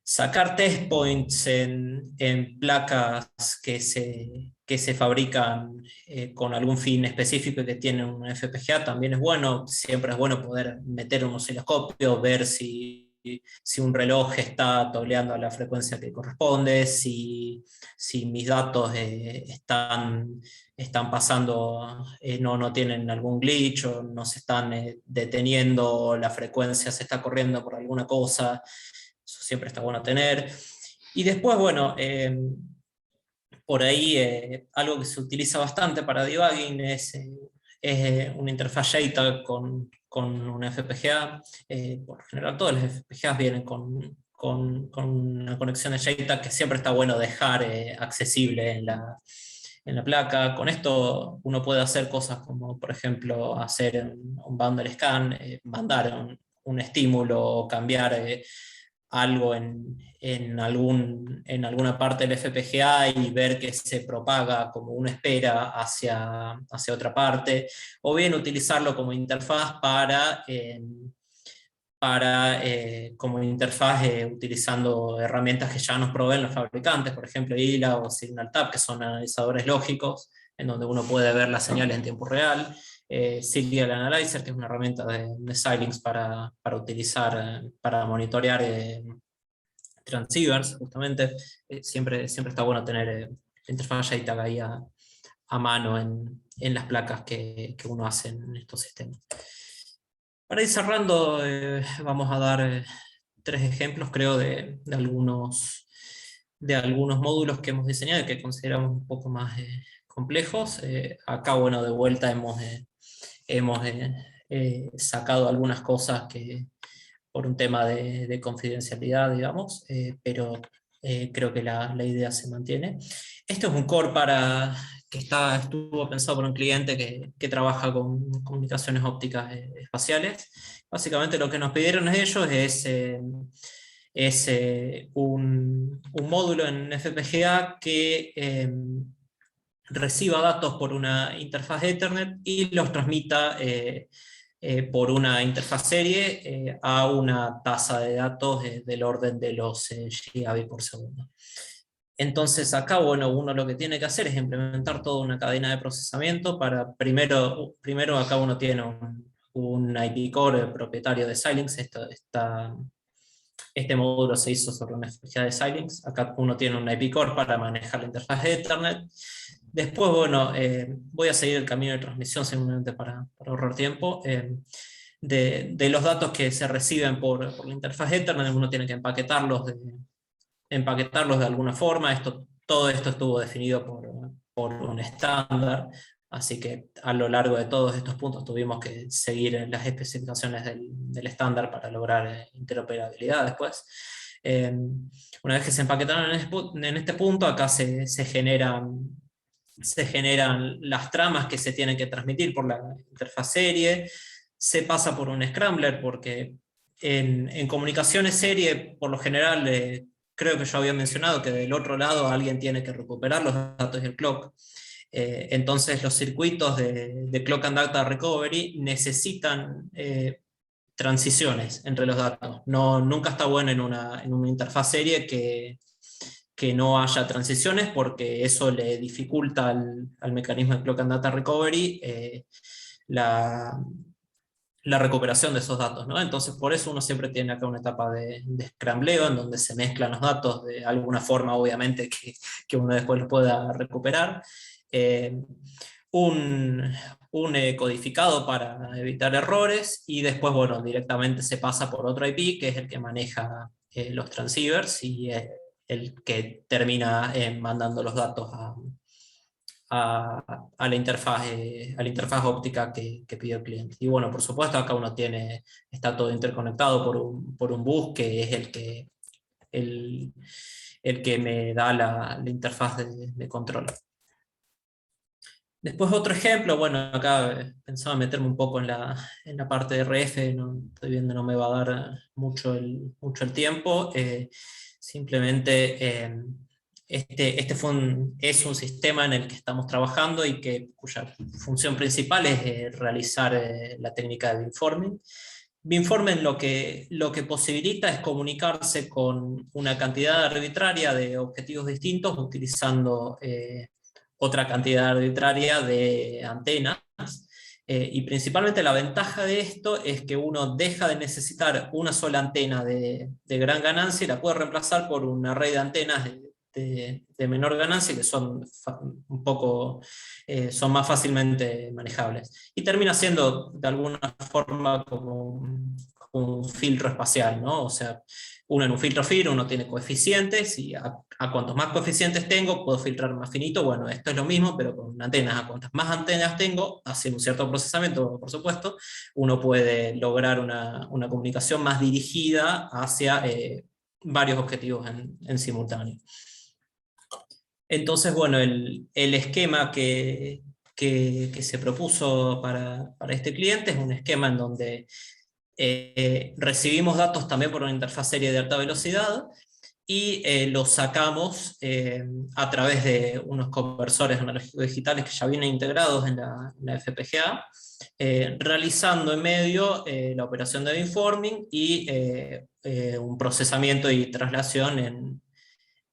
Sacar test points en placas que se fabrican con algún fin específico y que tienen un FPGA también es bueno. Siempre es bueno poder meter un osciloscopio, ver si un reloj está toleando a la frecuencia que corresponde, si mis datos están pasando, no tienen algún glitch o no se están deteniendo, la frecuencia se está corriendo por alguna cosa. Eso siempre está bueno tener. Y después, bueno, por ahí algo que se utiliza bastante para debugging es una interfaz JTAG con una FPGA. Por lo general, todas las FPGAs vienen con una conexión de JTAG que siempre está bueno dejar accesible en la placa. Con esto uno puede hacer cosas como, por ejemplo, hacer un bundle scan, mandar un estímulo o cambiar algo en alguna parte del FPGA y ver que se propaga como una espera hacia otra parte, o bien utilizarlo como interfaz como interfaz utilizando herramientas que ya nos proveen los fabricantes, por ejemplo ILA o SignalTap, que son analizadores lógicos, en donde uno puede ver las señales en tiempo real. Serial Analyzer, que es una herramienta de Xilinx para utilizar, para monitorear transceivers, justamente. Siempre está bueno tener la interfaz JTAG ahí a mano en las placas que uno hace en estos sistemas. Para ir cerrando, vamos a dar 3 ejemplos, creo, de algunos módulos que hemos diseñado y que consideramos un poco más complejos. Acá, bueno, de vuelta hemos sacado algunas cosas que, por un tema de confidencialidad, digamos, pero creo que la idea se mantiene. Esto es un core que estuvo pensado por un cliente que trabaja con comunicaciones ópticas espaciales. Básicamente lo que nos pidieron ellos es un módulo en FPGA que reciba datos por una interfaz Ethernet y los transmita por una interfaz serie a una tasa de datos del orden de los gigabits por segundo. Entonces acá, bueno, uno lo que tiene que hacer es implementar toda una cadena de procesamiento para, primero acá uno tiene un IP core propietario de Xilinx. Este módulo se hizo sobre una FPGA de Xilinx. Acá uno tiene un IP core para manejar la interfaz de Ethernet. Después, bueno, voy a seguir el camino de transmisión simplemente para ahorrar tiempo. De los datos que se reciben por la interfaz Ethernet, uno tiene que empaquetarlos de alguna forma. Todo esto estuvo definido por un estándar, así que a lo largo de todos estos puntos tuvimos que seguir las especificaciones del estándar para lograr interoperabilidad después. Una vez que se empaquetaron en este punto, acá se generan las tramas que se tienen que transmitir por la interfaz serie. Se pasa por un scrambler porque en comunicaciones serie, por lo general, creo que yo había mencionado que del otro lado alguien tiene que recuperar los datos del clock. Entonces los circuitos de Clock and Data Recovery necesitan transiciones entre los datos. Nunca está bueno en una interfaz serie que no haya transiciones, porque eso le dificulta al mecanismo de Clock and Data Recovery la recuperación de esos datos, ¿no? Entonces por eso uno siempre tiene acá una etapa de scrambleo en donde se mezclan los datos de alguna forma, obviamente, que uno después los pueda recuperar. Un codificado para evitar errores, y después, bueno, directamente se pasa por otro IP, que es el que maneja los transceivers y el que termina mandando los datos a la interfaz óptica que pidió el cliente. Y bueno, por supuesto, acá uno está todo interconectado por un bus, que es el que me da la interfaz de control. Después otro ejemplo, bueno, acá pensaba meterme un poco en la parte de RF, estoy viendo no me va a dar mucho el tiempo. Simplemente este es un sistema en el que estamos trabajando y cuya función principal es realizar la técnica de beamforming. Beamforming lo que posibilita es comunicarse con una cantidad arbitraria de objetivos distintos utilizando otra cantidad arbitraria de antenas. Y principalmente la ventaja de esto es que uno deja de necesitar una sola antena de gran ganancia y la puede reemplazar por un array de antenas de menor ganancia, que son son más fácilmente manejables. Y termina siendo de alguna forma como un filtro espacial, ¿no? O sea, uno en un filtro FIR uno tiene coeficientes, y a cuantos más coeficientes tengo, puedo filtrar más finito. Bueno, esto es lo mismo, pero con antenas. A cuantas más antenas tengo, haciendo un cierto procesamiento, por supuesto, uno puede lograr una comunicación más dirigida hacia varios objetivos en simultáneo. Entonces, bueno, el esquema que se propuso para este cliente es un esquema en donde recibimos datos también por una interfaz serie de alta velocidad, y lo sacamos a través de unos conversores analógicos digitales que ya vienen integrados en la FPGA, realizando en medio la operación de beamforming y un procesamiento y traslación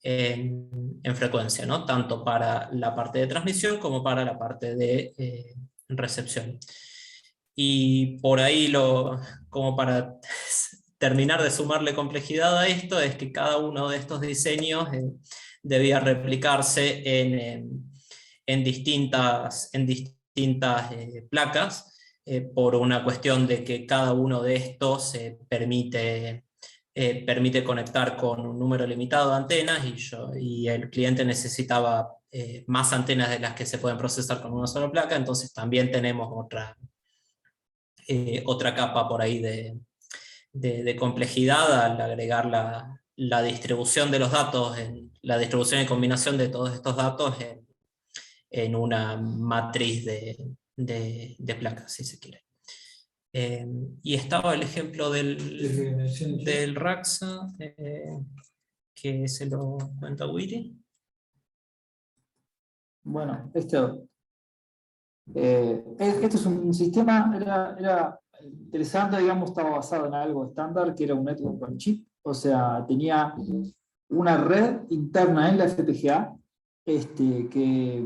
en frecuencia, ¿no? Tanto para la parte de transmisión como para la parte de recepción. Y por ahí, como para terminar de sumarle complejidad a esto, es que cada uno de estos diseños debía replicarse en distintas placas, por una cuestión de que cada uno de estos permite conectar con un número limitado de antenas, y el cliente necesitaba más antenas de las que se pueden procesar con una sola placa. Entonces también tenemos otra capa por ahí de complejidad al agregar la distribución de los datos, la distribución y combinación de todos estos datos en una matriz de placas, si se quiere. Y estaba el ejemplo del RAXA, que se lo cuenta Willy. Bueno, esto es un sistema, era interesante, digamos, estaba basado en algo estándar, que era un network on chip, o sea, tenía una red interna en la FPGA, que,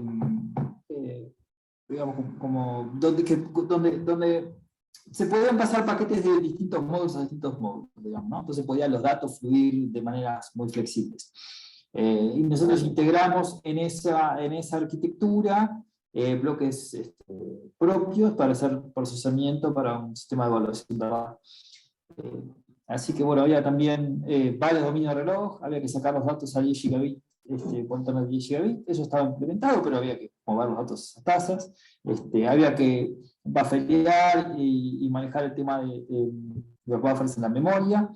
digamos, donde se podían pasar paquetes de distintos módulos a distintos módulos, digamos, ¿no? Entonces podían los datos fluir de maneras muy flexibles. Y nosotros integramos en esa arquitectura bloques propios para hacer procesamiento para un sistema de evaluación de datos. Así que bueno, había también varios dominios de reloj, había que sacar los datos a 10 gigabit, cuánto no 10 gigabit, eso estaba implementado, pero había que mover los datos a tasas, había que bufferear y manejar el tema de los buffers en la memoria,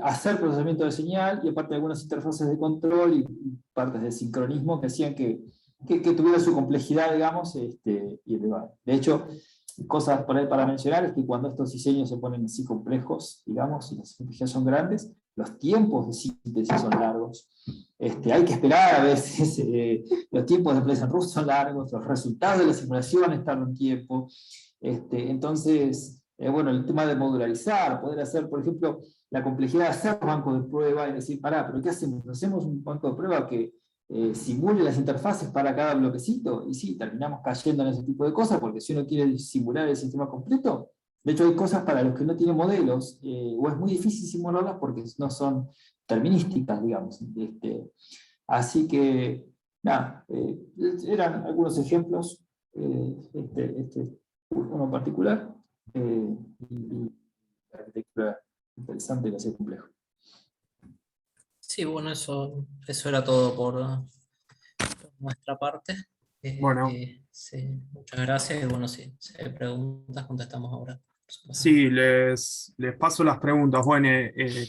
hacer procesamiento de señal, y aparte algunas interfaces de control y partes de sincronismo que hacían que tuviera su complejidad, digamos, y elevada. De hecho, cosas por ahí para mencionar es que cuando estos diseños se ponen así complejos, digamos, y las FPGAs son grandes, los tiempos de síntesis son largos. Hay que esperar a veces, los tiempos de place and route son largos, los resultados de las simulaciones tardan tiempo. Entonces, bueno, el tema de modularizar, poder hacer, por ejemplo, la complejidad de hacer bancos de prueba y decir, pará, pero ¿qué hacemos? ¿Hacemos un banco de prueba que simule las interfaces para cada bloquecito? Y sí, terminamos cayendo en ese tipo de cosas, porque si uno quiere simular el sistema completo, de hecho hay cosas para los que no tienen modelos, o es muy difícil simularlas porque no son terminísticas, digamos. Así que, nada, eran algunos ejemplos, uno en particular, y la arquitectura interesante y lo hace complejo. Sí, bueno, eso era todo por nuestra parte. Bueno. Sí, muchas gracias. Y bueno, si hay preguntas, contestamos ahora. Sí, les paso las preguntas. Bueno,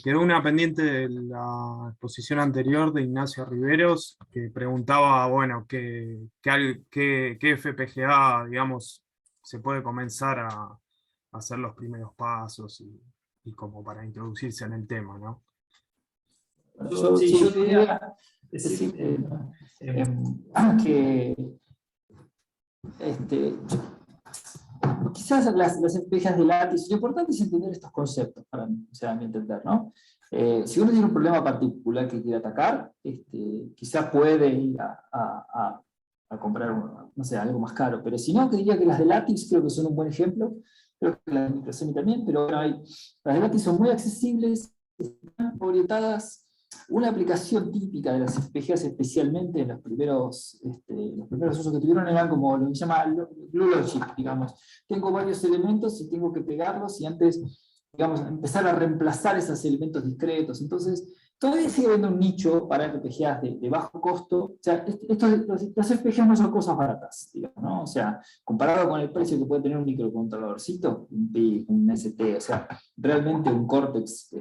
quedó una pendiente de la exposición anterior de Ignacio Riveros, que preguntaba, bueno, qué FPGA, digamos, se puede comenzar a hacer los primeros pasos y como para introducirse en el tema, ¿no? Yo quería decir que quizás las FPGAs de Lattice, lo importante es entender estos conceptos, para mí, o sea, a mi entender, ¿no? Si uno tiene un problema particular que quiere atacar, quizás puede ir a comprar no sé, algo más caro, pero si no, diría que las de Lattice creo que son un buen ejemplo, creo que las de Microsemi también, pero bueno, las de Lattice son muy accesibles, están orientadas. Una aplicación típica de las FPGAs, especialmente en los primeros usos que tuvieron, eran como lo que se llama glue logic, digamos. Tengo varios elementos y tengo que pegarlos y antes, digamos, empezar a reemplazar esos elementos discretos. Entonces, todavía sigue habiendo un nicho para FPGAs de bajo costo. O sea, las FPGAs no son cosas baratas, digamos, ¿no? O sea, comparado con el precio que puede tener un microcontroladorcito, un PIC, un ST, o sea, realmente un Cortex,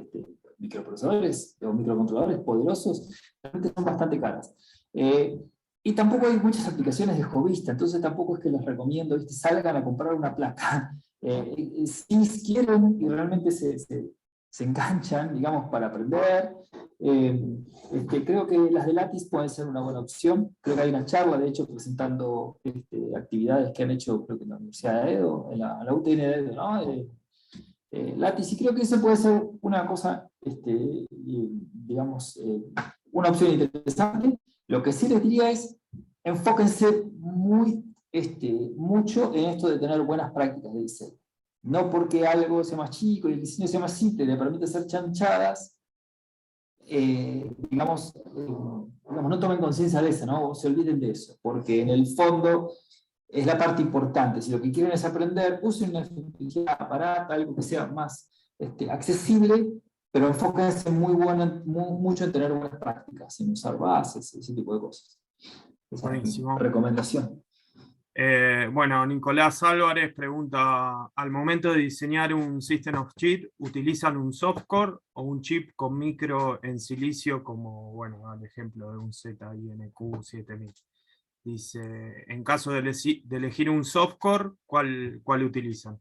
microprocesadores o microcontroladores poderosos, realmente son bastante caras. Y tampoco hay muchas aplicaciones de hobbyista, entonces tampoco es que les recomiendo, ¿viste? Salgan a comprar una placa. Si quieren y realmente se se enganchan, digamos, para aprender. Creo que las de Lattice pueden ser una buena opción. Creo que hay una charla, de hecho, presentando actividades que han hecho, creo que en la Universidad de Edo, en la UTN de Edo, ¿no? Lattice, y creo que eso puede ser una cosa, digamos, una opción interesante. Lo que sí les diría es, enfóquense mucho en esto de tener buenas prácticas de diseño. No porque algo sea más chico y el diseño sea más simple, le permite hacer chanchadas, digamos, no tomen conciencia de eso, ¿no? Se olviden de eso, porque en el fondo es la parte importante. Si lo que quieren es aprender, usen una tecnología barata, algo que sea más accesible, pero enfóquense mucho en tener buenas prácticas, en usar bases, ese tipo de cosas. Esa es mi recomendación. Bueno, Nicolás Álvarez pregunta, al momento de diseñar un System of Chip, ¿utilizan un softcore o un chip con micro en silicio como, bueno, al ejemplo de un ZINQ 7000? Dice, en caso de elegir un softcore, ¿cuál utilizan?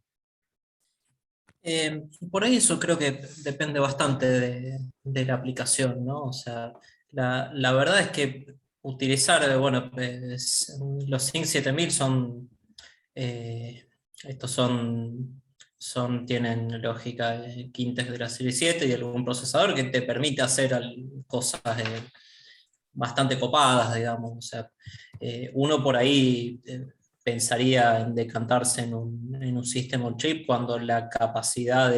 Por ahí eso creo que depende bastante de la aplicación, ¿no? O sea, la verdad es que utilizar, bueno, los Sync 7000 son, estos tienen lógica Kintex de la serie 7 y algún procesador que te permite hacer cosas bastante copadas, digamos. O sea, uno por ahí pensaría en decantarse en un System on Chip cuando la capacidad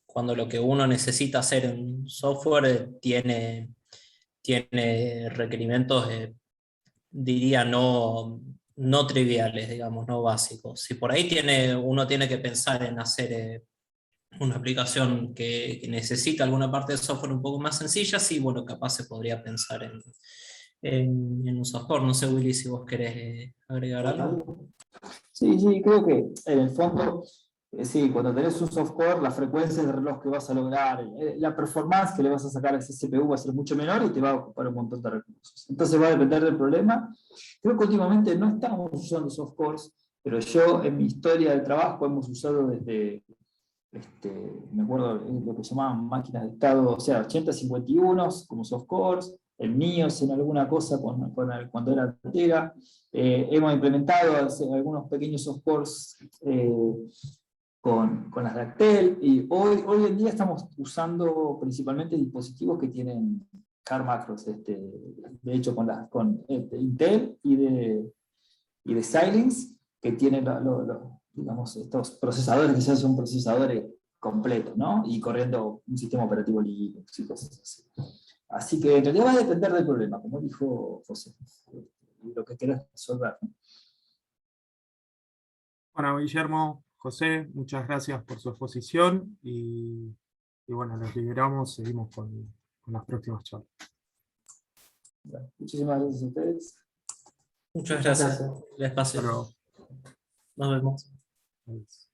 cuando lo que uno necesita hacer en software tiene requerimientos, diría, no triviales, digamos, no básicos. Si por ahí uno tiene que pensar en hacer una aplicación que necesita alguna parte de software un poco más sencilla, sí, bueno, capaz se podría pensar en un software. No sé, Willy, si vos querés agregar algo. Sí, creo que en el fondo, sí, cuando tenés un software, la frecuencia de reloj que vas a lograr, la performance que le vas a sacar a ese CPU va a ser mucho menor y te va a ocupar un montón de recursos. Entonces va a depender del problema. Creo que últimamente no estamos usando softwares, pero yo en mi historia de trabajo hemos usado desde, me acuerdo lo que llamaban máquinas de estado, o sea, 8051 como softcores, el NIOS en alguna cosa cuando era entera. Hemos implementado algunos pequeños softcores con las de Actel, y hoy en día estamos usando principalmente dispositivos que tienen car macros, de hecho con Intel y de Xilinx, que tienen digamos, estos procesadores que ya son procesadores completos, ¿no? Y corriendo un sistema operativo Linux y cosas así. Así que en realidad va a depender del problema, como dijo José, lo que quieras resolver. Bueno, Guillermo, José, muchas gracias por su exposición y bueno, los liberamos, seguimos con las próximas charlas. Bueno, muchísimas gracias a ustedes. Muchas gracias. Les paso. Hasta luego. Nos vemos. Adiós.